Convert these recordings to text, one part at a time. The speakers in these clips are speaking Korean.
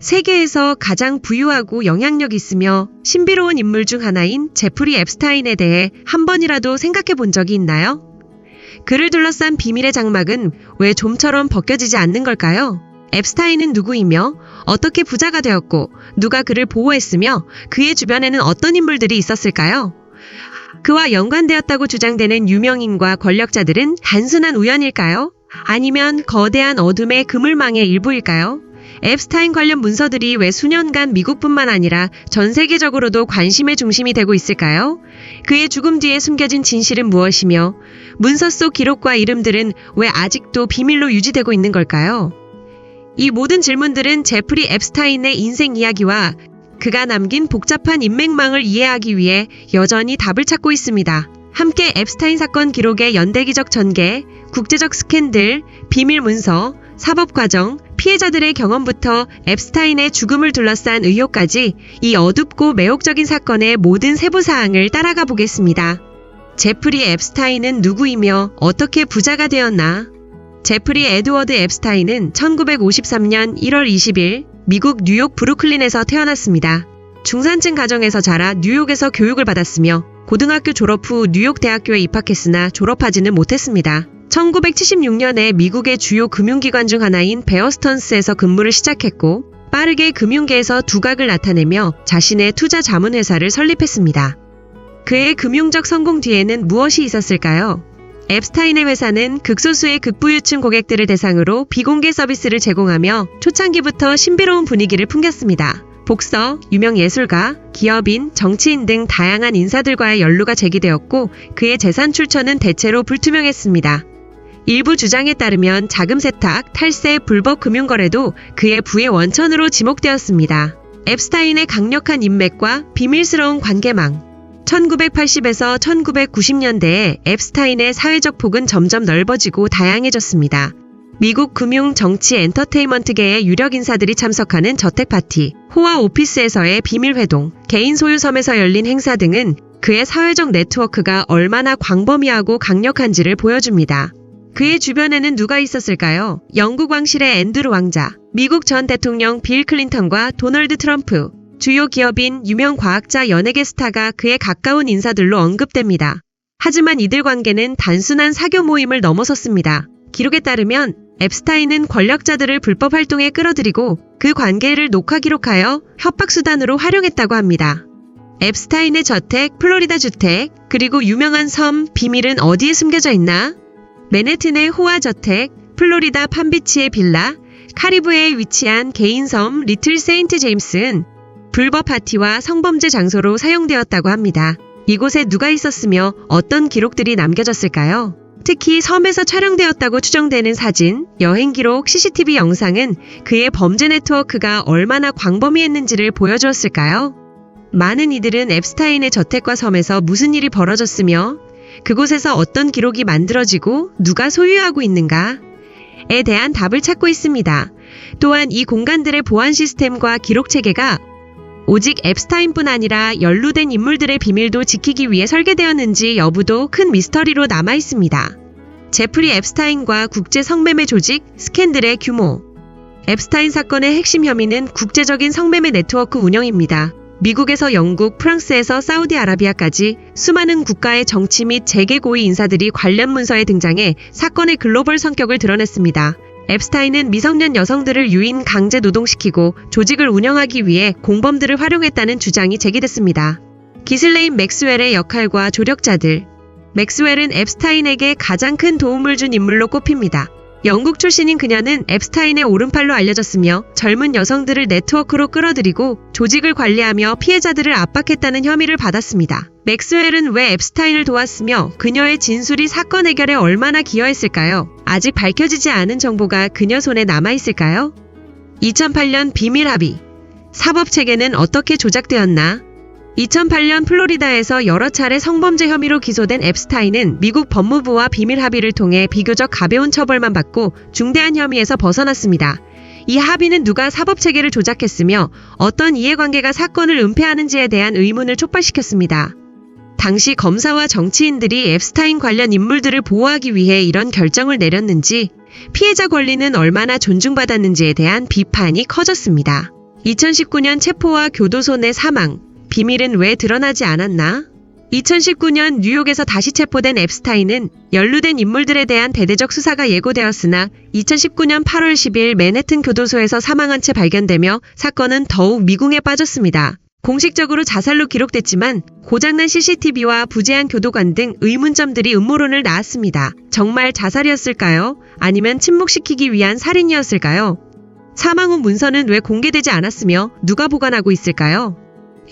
세계에서 가장 부유하고 영향력 있으며 신비로운 인물 중 하나인 제프리 앱스타인에 대해 한 번이라도 생각해 본 적이 있나요? 그를 둘러싼 비밀의 장막은 왜 좀처럼 벗겨지지 않는 걸까요? 앱스타인은 누구이며 어떻게 부자가 되었고 누가 그를 보호했으며 그의 주변에는 어떤 인물들이 있었을까요? 그와 연관되었다고 주장되는 유명인과 권력자들은 단순한 우연일까요? 아니면 거대한 어둠의 그물망의 일부일까요? 앱스타인 관련 문서들이 왜 수년간 미국뿐만 아니라 전 세계적으로도 관심의 중심이 되고 있을까요? 그의 죽음 뒤에 숨겨진 진실은 무엇이며 문서 속 기록과 이름들은 왜 아직도 비밀로 유지되고 있는 걸까요? 이 모든 질문들은 제프리 앱스타인의 인생 이야기와 그가 남긴 복잡한 인맥망을 이해하기 위해 여전히 답을 찾고 있습니다. 함께 앱스타인 사건 기록의 연대기적 전개, 국제적 스캔들, 비밀 문서, 사법 과정, 피해자들의 경험부터 앱스타인의 죽음을 둘러싼 의혹까지 이 어둡고 매혹적인 사건의 모든 세부 사항을 따라가 보겠습니다. 제프리 앱스타인은 누구이며 어떻게 부자가 되었나? 제프리 에드워드 앱스타인은 1953년 1월 20일 미국 뉴욕 브루클린에서 태어났습니다. 중산층 가정에서 자라 뉴욕에서 교육을 받았으며 고등학교 졸업 후 뉴욕 대학교에 입학했으나 졸업하지는 못했습니다. 1976년에 미국의 주요 금융기관 중 하나인 베어 스턴스에서 근무를 시작했고 빠르게 금융계에서 두각을 나타내며 자신의 투자 자문회사를 설립했습니다. 그의 금융적 성공 뒤에는 무엇이 있었을까요? 앱스타인의 회사는 극소수의 극부유층 고객들을 대상으로 비공개 서비스를 제공하며 초창기부터 신비로운 분위기를 풍겼습니다. 복서, 유명 예술가, 기업인, 정치인 등 다양한 인사들과의 연루가 제기되었고 그의 재산 출처는 대체로 불투명했습니다. 일부 주장에 따르면 자금 세탁, 탈세, 불법 금융거래도 그의 부의 원천으로 지목되었습니다. 앱스타인의 강력한 인맥과 비밀스러운 관계망 1980에서 1990년대에 앱스타인의 사회적 폭은 점점 넓어지고 다양해졌습니다. 미국 금융, 정치, 엔터테인먼트계의 유력 인사들이 참석하는 저택 파티, 호화 오피스에서의 비밀 회동, 개인 소유 섬에서 열린 행사 등은 그의 사회적 네트워크가 얼마나 광범위하고 강력한지를 보여줍니다. 그의 주변에는 누가 있었을까요? 영국 왕실의 앤드루 왕자, 미국 전 대통령 빌 클린턴과 도널드 트럼프, 주요 기업인, 유명 과학자, 연예계 스타가 그의 가까운 인사들로 언급됩니다. 하지만 이들 관계는 단순한 사교 모임을 넘어섰습니다. 기록에 따르면 앱스타인은 권력자들을 불법 활동에 끌어들이고 그 관계를 녹화 기록하여 협박수단으로 활용했다고 합니다. 앱스타인의 저택, 플로리다 주택, 그리고 유명한 섬, 비밀은 어디에 숨겨져 있나? 맨해튼의 호화 저택, 플로리다 팜비치의 빌라, 카리브해에 위치한 개인 섬 리틀 세인트 제임스는 불법 파티와 성범죄 장소로 사용되었다고 합니다. 이곳에 누가 있었으며 어떤 기록들이 남겨졌을까요? 특히 섬에서 촬영되었다고 추정되는 사진, 여행 기록, CCTV 영상은 그의 범죄 네트워크가 얼마나 광범위했는지를 보여주었을까요? 많은 이들은 앱스타인의 저택과 섬에서 무슨 일이 벌어졌으며 그곳에서 어떤 기록이 만들어지고 누가 소유하고 있는가에 대한 답을 찾고 있습니다. 또한 이 공간들의 보안 시스템과 기록 체계가 오직 앱스타인뿐 아니라 연루된 인물들의 비밀도 지키기 위해 설계되었는지 여부도 큰 미스터리로 남아있습니다. 제프리 앱스타인과 국제 성매매 조직 스캔들의 규모. 앱스타인 사건의 핵심 혐의는 국제적인 성매매 네트워크 운영입니다. 미국에서 영국, 프랑스에서 사우디아라비아까지 수많은 국가의 정치 및 재계 고위 인사들이 관련 문서에 등장해 사건의 글로벌 성격을 드러냈습니다. 앱스타인은 미성년 여성들을 유인 강제 노동시키고 조직을 운영하기 위해 공범들을 활용했다는 주장이 제기됐습니다. 기슬레인 맥스웰의 역할과 조력자들. 맥스웰은 앱스타인에게 가장 큰 도움을 준 인물로 꼽힙니다. 영국 출신인 그녀는 앱스타인의 오른팔로 알려졌으며 젊은 여성들을 네트워크로 끌어들이고 조직을 관리하며 피해자들을 압박했다는 혐의를 받았습니다. 맥스웰은 왜 앱스타인을 도왔으며 그녀의 진술이 사건 해결에 얼마나 기여했을까요? 아직 밝혀지지 않은 정보가 그녀 손에 남아있을까요? 2008년 비밀 합의. 사법 체계는 어떻게 조작되었나? 2008년 플로리다에서 여러 차례 성범죄 혐의로 기소된 앱스타인은 미국 법무부와 비밀 합의를 통해 비교적 가벼운 처벌만 받고 중대한 혐의에서 벗어났습니다. 이 합의는 누가 사법체계를 조작했으며 어떤 이해관계가 사건을 은폐하는지에 대한 의문을 촉발시켰습니다. 당시 검사와 정치인들이 앱스타인 관련 인물들을 보호하기 위해 이런 결정을 내렸는지, 피해자 권리는 얼마나 존중받았는지에 대한 비판이 커졌습니다. 2019년 체포와 교도소 내 사망, 비밀은 왜 드러나지 않았나? 2019년 뉴욕에서 다시 체포된 앱스타인은 연루된 인물들에 대한 대대적 수사가 예고되었으나 2019년 8월 10일 맨해튼 교도소에서 사망한 채 발견되며 사건은 더욱 미궁에 빠졌습니다. 공식적으로 자살로 기록됐지만 고장난 CCTV와 부재한 교도관 등 의문점들이 음모론을 낳았습니다. 정말 자살이었을까요? 아니면 침묵시키기 위한 살인이었을까요? 사망 후 문서는 왜 공개되지 않았으며 누가 보관하고 있을까요?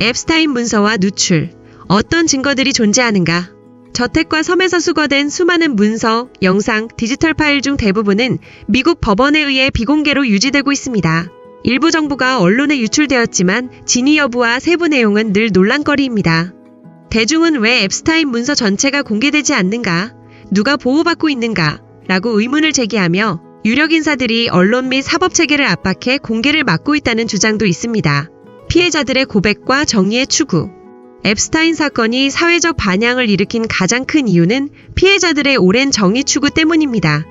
앱스타인 문서와 누출, 어떤 증거들이 존재하는가? 저택과 섬에서 수거된 수많은 문서, 영상, 디지털 파일 중 대부분은 미국 법원에 의해 비공개로 유지되고 있습니다. 일부 정보가 언론에 유출되었지만 진위 여부와 세부 내용은 늘 논란거리입니다. 대중은 왜 앱스타인 문서 전체가 공개되지 않는가? 누가 보호받고 있는가? 라고 의문을 제기하며 유력 인사들이 언론 및 사법체계를 압박해 공개를 막고 있다는 주장도 있습니다. 피해자들의 고백과 정의의 추구. 앱스타인 사건이 사회적 반향을 일으킨 가장 큰 이유는 피해자들의 오랜 정의 추구 때문입니다.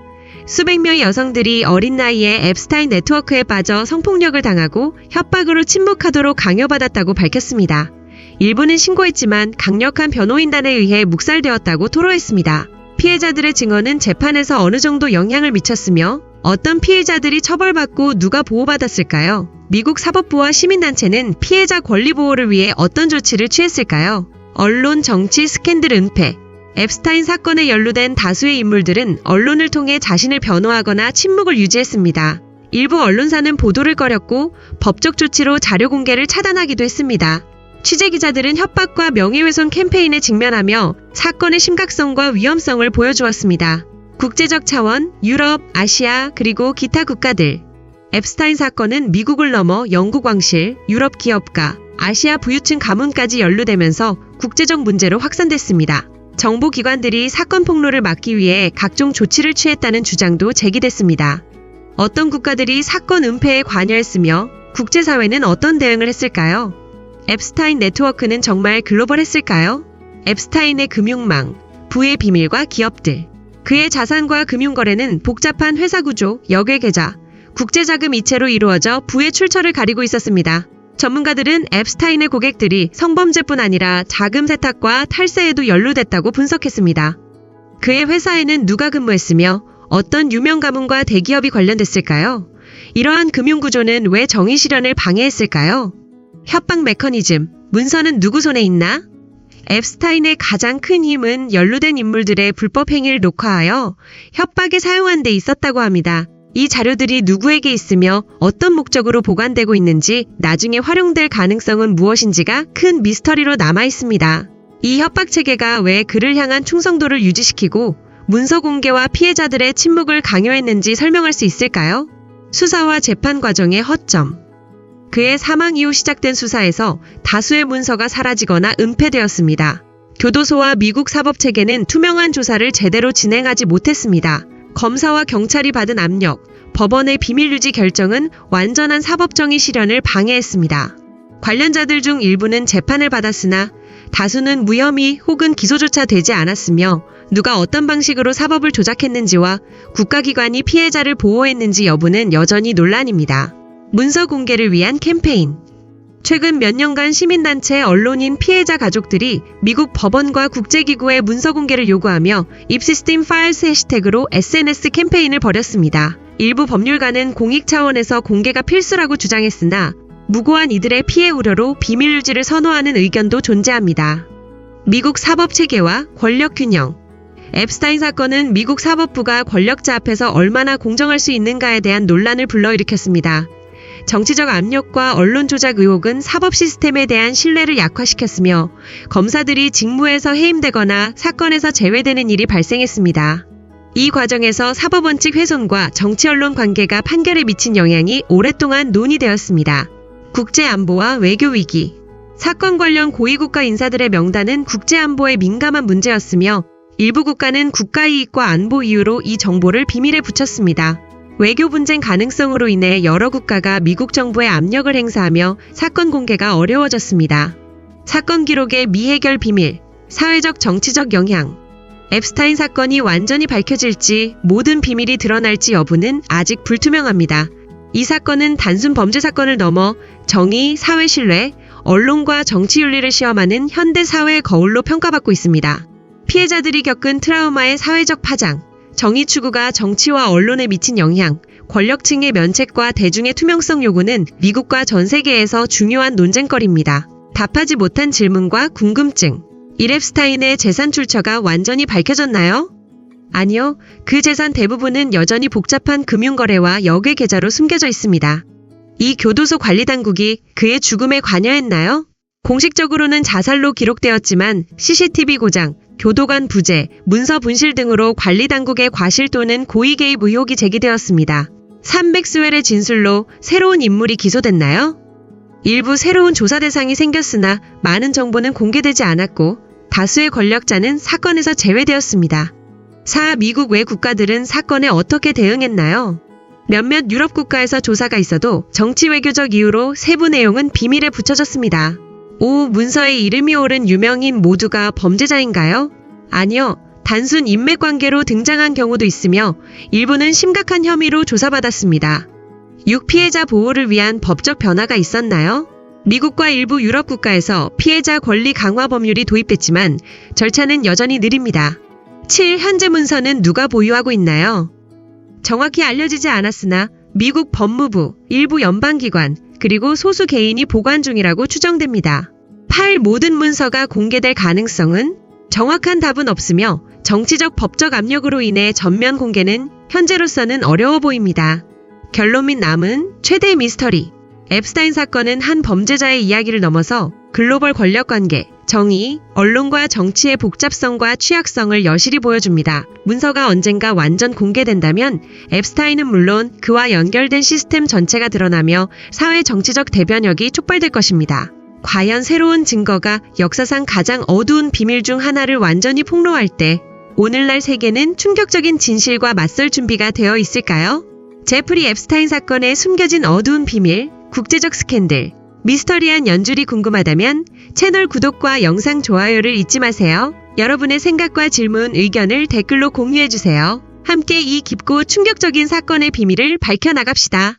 수백 명의 여성들이 어린 나이에 앱스타인 네트워크에 빠져 성폭력을 당하고 협박으로 침묵하도록 강요받았다고 밝혔습니다. 일부는 신고했지만 강력한 변호인단에 의해 묵살되었다고 토로했습니다. 피해자들의 증언은 재판에서 어느 정도 영향을 미쳤으며 어떤 피해자들이 처벌받고 누가 보호받았을까요? 미국 사법부와 시민단체는 피해자 권리 보호를 위해 어떤 조치를 취했을까요? 언론, 정치, 스캔들 은폐. 앱스타인 사건에 연루된 다수의 인물들은 언론을 통해 자신을 변호하거나 침묵을 유지했습니다. 일부 언론사는 보도를 꺼렸고 법적 조치로 자료 공개를 차단하기도 했습니다. 취재기자들은 협박과 명예훼손 캠페인에 직면하며 사건의 심각성과 위험성을 보여주었습니다. 국제적 차원, 유럽, 아시아, 그리고 기타 국가들. 앱스타인 사건은 미국을 넘어 영국 왕실, 유럽 기업가, 아시아 부유층 가문까지 연루되면서 국제적 문제로 확산됐습니다. 정보기관들이 사건 폭로를 막기 위해 각종 조치를 취했다는 주장도 제기됐습니다. 어떤 국가들이 사건 은폐에 관여했으며 국제사회는 어떤 대응을 했을까요? 앱스타인 네트워크는 정말 글로벌했을까요? 앱스타인의 금융망, 부의 비밀과 기업들. 그의 자산과 금융거래는 복잡한 회사 구조, 역외 계좌, 국제자금 이체로 이루어져 부의 출처를 가리고 있었습니다. 전문가들은 앱스타인의 고객들이 성범죄뿐 아니라 자금 세탁과 탈세에도 연루됐다고 분석했습니다. 그의 회사에는 누가 근무했으며 어떤 유명 가문과 대기업이 관련됐을까요? 이러한 금융구조는 왜 정의 실현을 방해했을까요? 협박 메커니즘, 문서는 누구 손에 있나? 앱스타인의 가장 큰 힘은 연루된 인물들의 불법 행위를 녹화하여 협박에 사용한 데 있었다고 합니다. 이 자료들이 누구에게 있으며 어떤 목적으로 보관되고 있는지 나중에 활용될 가능성은 무엇인지가 큰 미스터리로 남아 있습니다. 이 협박 체계가 왜 그를 향한 충성도를 유지시키고 문서 공개와 피해자들의 침묵을 강요했는지 설명할 수 있을까요? 수사와 재판 과정의 허점. 그의 사망 이후 시작된 수사에서 다수의 문서가 사라지거나 은폐되었습니다. 교도소와 미국 사법체계는 투명한 조사를 제대로 진행하지 못했습니다. 검사와 경찰이 받은 압력, 법원의 비밀유지 결정은 완전한 사법정의 실현을 방해했습니다. 관련자들 중 일부는 재판을 받았으나 다수는 무혐의 혹은 기소조차 되지 않았으며 누가 어떤 방식으로 사법을 조작했는지와 국가기관이 피해자를 보호했는지 여부는 여전히 논란입니다. 문서 공개를 위한 캠페인. 최근 몇 년간 시민단체, 언론인, 피해자 가족들이 미국 법원과 국제기구의 문서 공개를 요구하며 입시스템 파일스 해시태그로 SNS 캠페인을 벌였습니다. 일부 법률가는 공익 차원에서 공개가 필수라고 주장했으나 무고한 이들의 피해 우려로 비밀 유지를 선호하는 의견도 존재합니다. 미국 사법체계와 권력균형. 앱스타인 사건은 미국 사법부가 권력자 앞에서 얼마나 공정할 수 있는가에 대한 논란을 불러일으켰습니다. 정치적 압력과 언론 조작 의혹은 사법 시스템에 대한 신뢰를 약화시켰으며 검사들이 직무에서 해임되거나 사건에서 제외되는 일이 발생했습니다. 이 과정에서 사법원칙 훼손과 정치-언론 관계가 판결에 미친 영향이 오랫동안 논의되었습니다. 국제안보와 외교위기. 사건 관련 고위국가 인사들의 명단은 국제안보에 민감한 문제였으며 일부 국가는 국가이익과 안보 이유로 이 정보를 비밀에 붙였습니다. 외교 분쟁 가능성으로 인해 여러 국가가 미국 정부에 압력을 행사하며 사건 공개가 어려워졌습니다. 사건 기록의 미해결 비밀, 사회적 정치적 영향. 앱스타인 사건이 완전히 밝혀질지 모든 비밀이 드러날지 여부는 아직 불투명합니다. 이 사건은 단순 범죄 사건을 넘어 정의, 사회 신뢰, 언론과 정치 윤리를 시험하는 현대 사회의 거울로 평가받고 있습니다. 피해자들이 겪은 트라우마의 사회적 파장, 정의 추구가 정치와 언론에 미친 영향, 권력층의 면책과 대중의 투명성 요구는 미국과 전 세계에서 중요한 논쟁거리입니다. 답하지 못한 질문과 궁금증. 이 앱스타인의 재산 출처가 완전히 밝혀졌나요? 아니요. 그 재산 대부분은 여전히 복잡한 금융거래와 역외 계좌로 숨겨져 있습니다. 이 교도소 관리당국이 그의 죽음에 관여했나요? 공식적으로는 자살로 기록되었지만 CCTV 고장, 교도관 부재, 문서 분실 등으로 관리당국의 과실 또는 고의 개입 의혹이 제기되었습니다. 300스웰의 진술로 새로운 인물이 기소됐나요? 일부 새로운 조사 대상이 생겼으나 많은 정보는 공개되지 않았고 다수의 권력자는 사건에서 제외되었습니다. 미국 외 국가들은 사건에 어떻게 대응했나요? 몇몇 유럽 국가에서 조사가 있어도 정치 외교적 이유로 세부 내용은 비밀에 붙여졌습니다. 문서에 이름이 오른 유명인 모두가 범죄자인가요? 아니요. 단순 인맥관계로 등장한 경우도 있으며 일부는 심각한 혐의로 조사받았습니다. 피해자 보호를 위한 법적 변화가 있었나요? 미국과 일부 유럽 국가에서 피해자 권리 강화 법률이 도입됐지만 절차는 여전히 느립니다. 현재 문서는 누가 보유하고 있나요? 정확히 알려지지 않았으나 미국 법무부, 일부 연방기관, 그리고 소수 개인이 보관 중이라고 추정됩니다. 모든 문서가 공개될 가능성은? 정확한 답은 없으며 정치적 법적 압력으로 인해 전면 공개는 현재로서는 어려워 보입니다. 결론 및 남은 최대 미스터리. 앱스타인 사건은 한 범죄자의 이야기를 넘어서 글로벌 권력관계, 정의, 언론과 정치의 복잡성과 취약성을 여실히 보여줍니다. 문서가 언젠가 완전 공개된다면 앱스타인은 물론 그와 연결된 시스템 전체가 드러나며 사회 정치적 대변혁이 촉발될 것입니다. 과연 새로운 증거가 역사상 가장 어두운 비밀 중 하나를 완전히 폭로할 때 오늘날 세계는 충격적인 진실과 맞설 준비가 되어 있을까요? 제프리 앱스타인 사건의 숨겨진 어두운 비밀, 국제적 스캔들, 미스터리한 연줄이 궁금하다면 채널 구독과 영상 좋아요를 잊지 마세요. 여러분의 생각과 질문, 의견을 댓글로 공유해주세요. 함께 이 깊고 충격적인 사건의 비밀을 밝혀나갑시다.